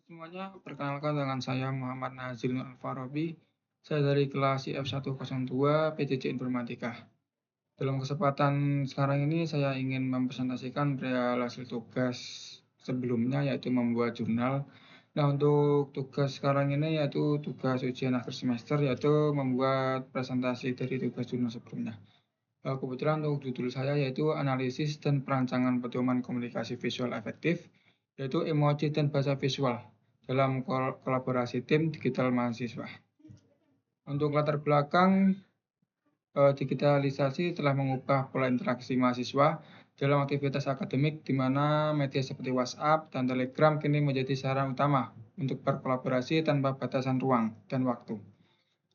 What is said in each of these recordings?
Semuanya, perkenalkan dengan saya Muhammad Nazir Nur Farabi. Saya dari kelas IF102 PJJ Informatika. Dalam kesempatan sekarang ini saya ingin mempresentasikan perihal hasil tugas sebelumnya, yaitu membuat jurnal. Nah, untuk tugas sekarang ini yaitu tugas ujian akhir semester, yaitu membuat presentasi dari tugas jurnal sebelumnya. Kebetulan untuk judul saya yaitu analisis dan perancangan pedoman komunikasi visual efektif, yaitu emoji dan bahasa visual dalam kolaborasi tim digital mahasiswa. Untuk latar belakang, digitalisasi telah mengubah pola interaksi mahasiswa dalam aktivitas akademik, di mana media seperti WhatsApp dan Telegram kini menjadi sarana utama untuk berkolaborasi tanpa batasan ruang dan waktu.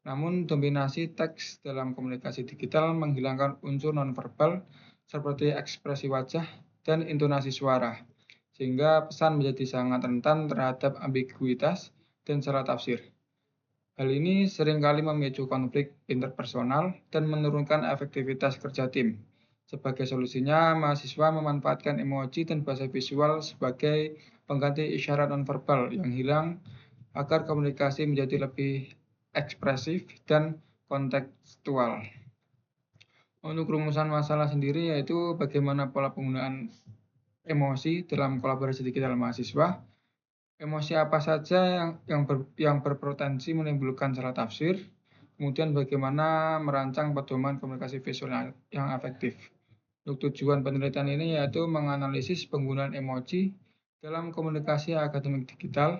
Namun, dominasi teks dalam komunikasi digital menghilangkan unsur nonverbal seperti ekspresi wajah dan intonasi suara, sehingga pesan menjadi sangat rentan terhadap ambiguitas dan salah tafsir. Hal ini seringkali memicu konflik interpersonal dan menurunkan efektivitas kerja tim. Sebagai solusinya, mahasiswa memanfaatkan emoji dan bahasa visual sebagai pengganti isyarat nonverbal yang hilang agar komunikasi menjadi lebih ekspresif dan kontekstual. Untuk rumusan masalah sendiri yaitu bagaimana pola penggunaan emosi dalam kolaborasi digital mahasiswa. Emosi apa saja yang berpotensi menimbulkan salah tafsir, kemudian bagaimana merancang pedoman komunikasi visual yang efektif. Untuk tujuan penelitian ini yaitu menganalisis penggunaan emoji dalam komunikasi akademik digital,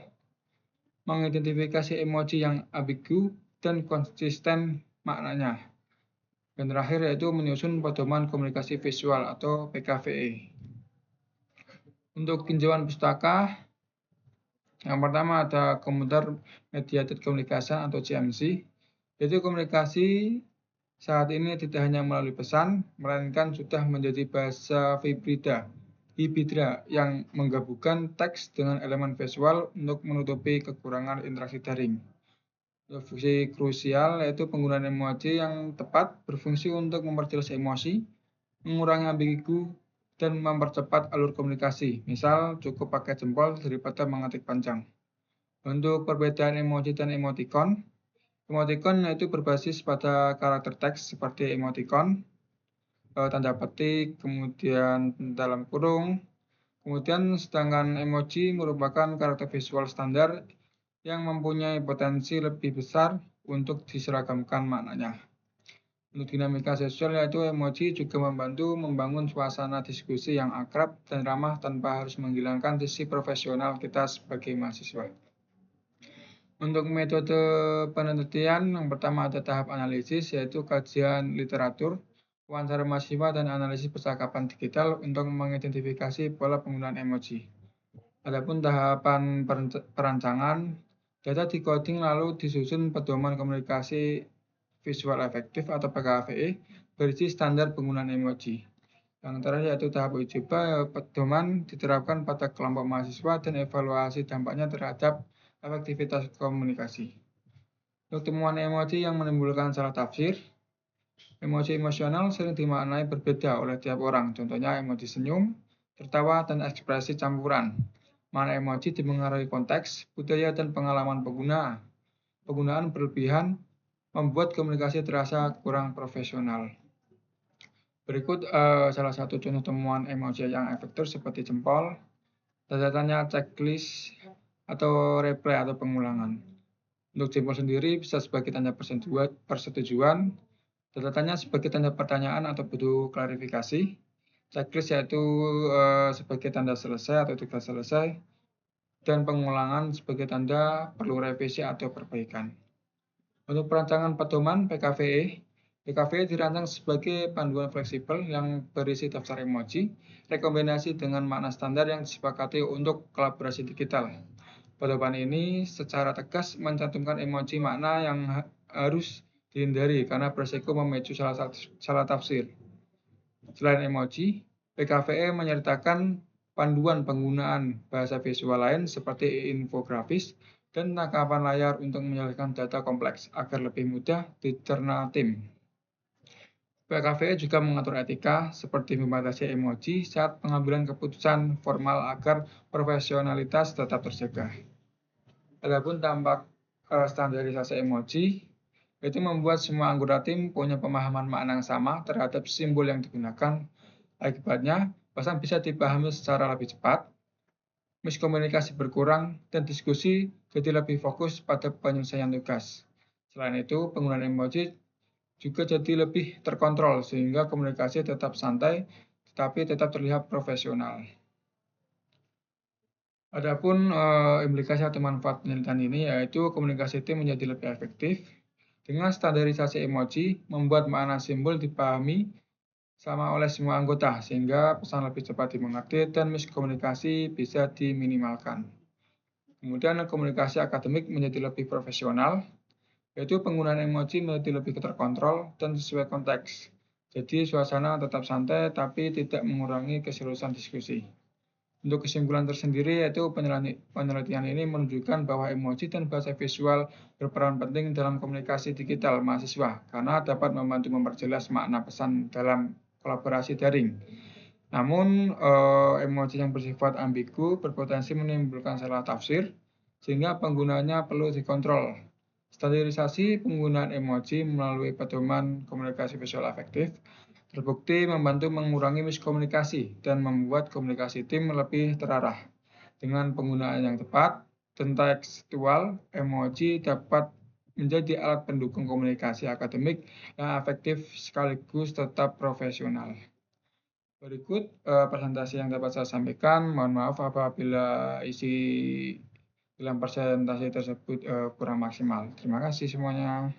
mengidentifikasi emoji yang ambigu dan konsisten maknanya. Dan terakhir yaitu menyusun pedoman komunikasi visual atau PKVE. Untuk tinjauan pustaka, yang pertama ada Computer Mediated Communication atau CMC, yaitu komunikasi saat ini tidak hanya melalui pesan, melainkan sudah menjadi bahasa hibridra yang menggabungkan teks dengan elemen visual untuk menutupi kekurangan interaksi daring. Fungsi krusial yaitu penggunaan emoji yang tepat berfungsi untuk memperjelas emosi, mengurangi ambigu, dan mempercepat alur komunikasi. Misal, cukup pakai jempol daripada mengetik panjang. Untuk perbedaan emoji dan emoticon, emoticon yaitu berbasis pada karakter teks seperti emoticon, tanda petik, kemudian dalam kurung. Kemudian sedangkan emoji merupakan karakter visual standar yang mempunyai potensi lebih besar untuk diseragamkan maknanya. Untuk dinamika sosial yaitu emoji juga membantu membangun suasana diskusi yang akrab dan ramah tanpa harus menghilangkan sisi profesional kita sebagai mahasiswa. Untuk metode penelitian, yang pertama ada tahap analisis yaitu kajian literatur, wawancara mahasiswa, dan analisis percakapan digital untuk mengidentifikasi pola penggunaan emoji. Adapun tahapan perancangan, data decoding lalu disusun pedoman komunikasi visual efektif atau PKVE berisi standar penggunaan emoji. Yang terakhir yaitu tahap uji coba, pedoman diterapkan pada kelompok mahasiswa dan evaluasi dampaknya terhadap efektivitas komunikasi. Untuk temuan emoji yang menimbulkan salah tafsir, emoji emosional sering dimaknai berbeda oleh tiap orang. Contohnya emoji senyum, tertawa, dan ekspresi campuran. Makna emoji dipengaruhi konteks, budaya, dan pengalaman pengguna. Penggunaan berlebihan membuat komunikasi terasa kurang profesional. Berikut salah satu contoh temuan emoji yang efektif seperti jempol, tanda tanya, checklist, atau reply atau pengulangan. Untuk jempol sendiri bisa sebagai tanda persetujuan, tanda tanya sebagai tanda pertanyaan atau butuh klarifikasi, checklist yaitu sebagai tanda selesai atau tugas selesai, dan pengulangan sebagai tanda perlu revisi atau perbaikan. Untuk perancangan pedoman PKVE dirancang sebagai panduan fleksibel yang berisi daftar emoji, rekomendasi dengan makna standar yang disepakati untuk kolaborasi digital. Pedoman ini secara tegas mencantumkan emoji makna yang harus dihindari karena beresiko memicu salah tafsir. Selain emoji, PKVE menyertakan panduan penggunaan bahasa visual lain seperti infografis dan tangkapan layar untuk menjelaskan data kompleks agar lebih mudah dicerna tim. PKVE juga mengatur etika seperti membatasi emoji saat pengambilan keputusan formal agar profesionalitas tetap terjaga. Adapun dampak standarisasi emoji itu membuat semua anggota tim punya pemahaman makna yang sama terhadap simbol yang digunakan. Akibatnya, pesan bisa dipahami secara lebih cepat, miskomunikasi berkurang, dan diskusi jadi lebih fokus pada penyelesaian tugas. Selain itu, penggunaan emoji juga jadi lebih terkontrol sehingga komunikasi tetap santai tetapi tetap terlihat profesional. Adapun implikasi atau manfaat penelitian ini yaitu komunikasi tim menjadi lebih efektif. Dengan standarisasi emoji, membuat makna simbol dipahami sama oleh semua anggota, sehingga pesan lebih cepat dimengerti dan miskomunikasi bisa diminimalkan. Kemudian komunikasi akademik menjadi lebih profesional, yaitu penggunaan emoji menjadi lebih terkontrol dan sesuai konteks. Jadi suasana tetap santai tapi tidak mengurangi keseriusan diskusi. Untuk kesimpulan tersendiri yaitu penelitian ini menunjukkan bahwa emoji dan bahasa visual berperan penting dalam komunikasi digital mahasiswa karena dapat membantu memperjelas makna pesan dalam kolaborasi daring. Namun, emoji yang bersifat ambigu berpotensi menimbulkan salah tafsir sehingga penggunanya perlu dikontrol. Standarisasi penggunaan emoji melalui pedoman komunikasi visual efektif terbukti membantu mengurangi miskomunikasi dan membuat komunikasi tim lebih terarah. Dengan penggunaan yang tepat dan tekstual, emoji dapat menjadi alat pendukung komunikasi akademik yang efektif sekaligus tetap profesional. Berikut presentasi yang dapat saya sampaikan. Mohon maaf apabila isi dalam presentasi tersebut kurang maksimal. Terima kasih semuanya.